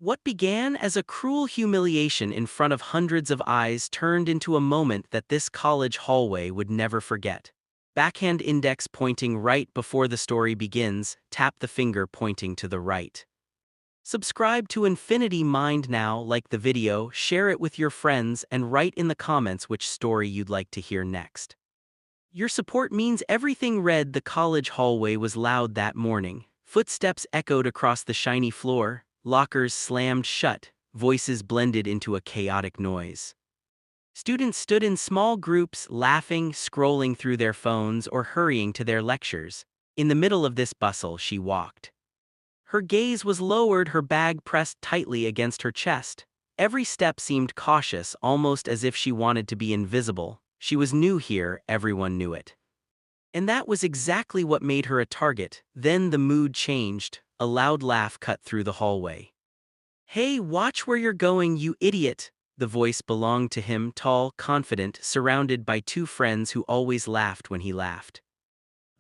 What began as a cruel humiliation in front of hundreds of eyes turned into a moment that this college hallway would never forget. Backhand index pointing right before the story begins, tap the finger pointing to the right. Subscribe to Infinity Mind now, like the video, share it with your friends, and write in the comments which story you'd like to hear next. Your support means everything. Read the college hallway was loud that morning. Footsteps echoed across the shiny floor, lockers slammed shut, voices blended into a chaotic noise. Students stood in small groups, laughing, scrolling through their phones, or hurrying to their lectures. In the middle of this bustle, she walked. Her gaze was lowered, her bag pressed tightly against her chest. Every step seemed cautious, almost as if she wanted to be invisible. She was new here, everyone knew it. And that was exactly what made her a target. Then the mood changed. A loud laugh cut through the hallway. "Hey, watch where you're going, you idiot!" The voice belonged to him, tall, confident, surrounded by two friends who always laughed when he laughed.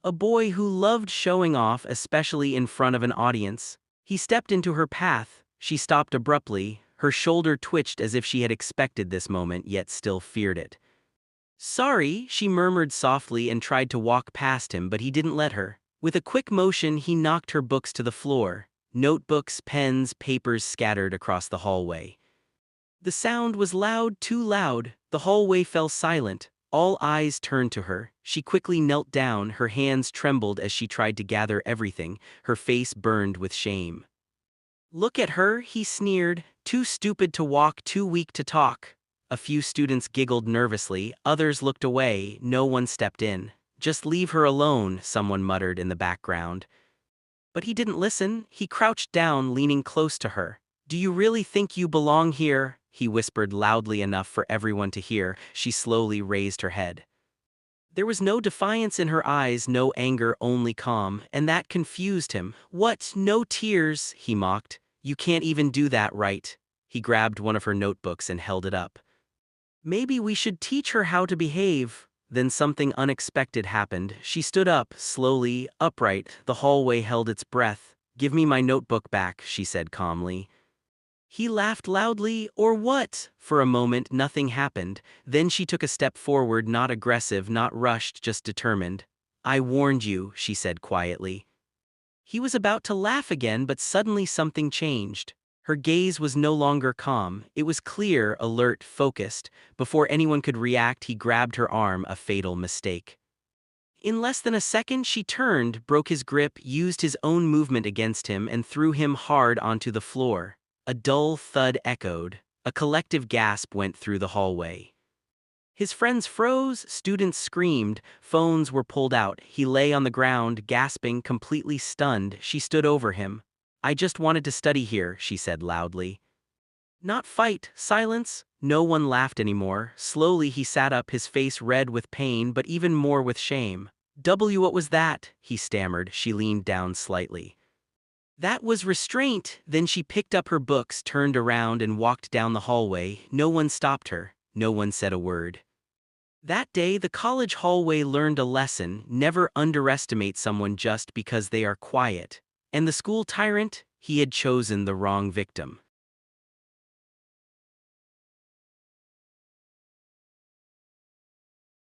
A boy who loved showing off, especially in front of an audience. He stepped into her path. She stopped abruptly. Her shoulder twitched as if she had expected this moment yet still feared it. "Sorry," she murmured softly and tried to walk past him, but he didn't let her. With a quick motion, he knocked her books to the floor. Notebooks, pens, papers scattered across the hallway. The sound was loud, too loud. The hallway fell silent. All eyes turned to her. She quickly knelt down, her hands trembled as she tried to gather everything, her face burned with shame. "Look at her," he sneered, "too stupid to walk, too weak to talk." A few students giggled nervously, others looked away, no one stepped in. "Just leave her alone," someone muttered in the background. But he didn't listen. He crouched down, leaning close to her. "Do you really think you belong here?" he whispered loudly enough for everyone to hear. She slowly raised her head. There was no defiance in her eyes, no anger, only calm, and that confused him. "What, no tears?" he mocked. "You can't even do that, right?" He grabbed one of her notebooks and held it up. "Maybe we should teach her how to behave." Then something unexpected happened. She stood up, slowly, upright. The hallway held its breath. "Give me my notebook back," she said calmly. He laughed loudly. "Or what?" For a moment, nothing happened. Then she took a step forward, not aggressive, not rushed, just determined. "I warned you," she said quietly. He was about to laugh again, but suddenly something changed. Her gaze was no longer calm. It was clear, alert, focused. Before anyone could react, he grabbed her arm, a fatal mistake. In less than a second, she turned, broke his grip, used his own movement against him, and threw him hard onto the floor. A dull thud echoed. A collective gasp went through the hallway. His friends froze, students screamed, phones were pulled out. He lay on the ground, gasping, completely stunned. She stood over him. "I just wanted to study here," she said loudly. "Not fight." Silence. No one laughed anymore. Slowly he sat up, his face red with pain, but even more with shame. What was that?" he stammered. She leaned down slightly. "That was restraint." Then she picked up her books, turned around, and walked down the hallway. No one stopped her. No one said a word. That day, the college hallway learned a lesson: never underestimate someone just because they are quiet. And the school tyrant? He had chosen the wrong victim.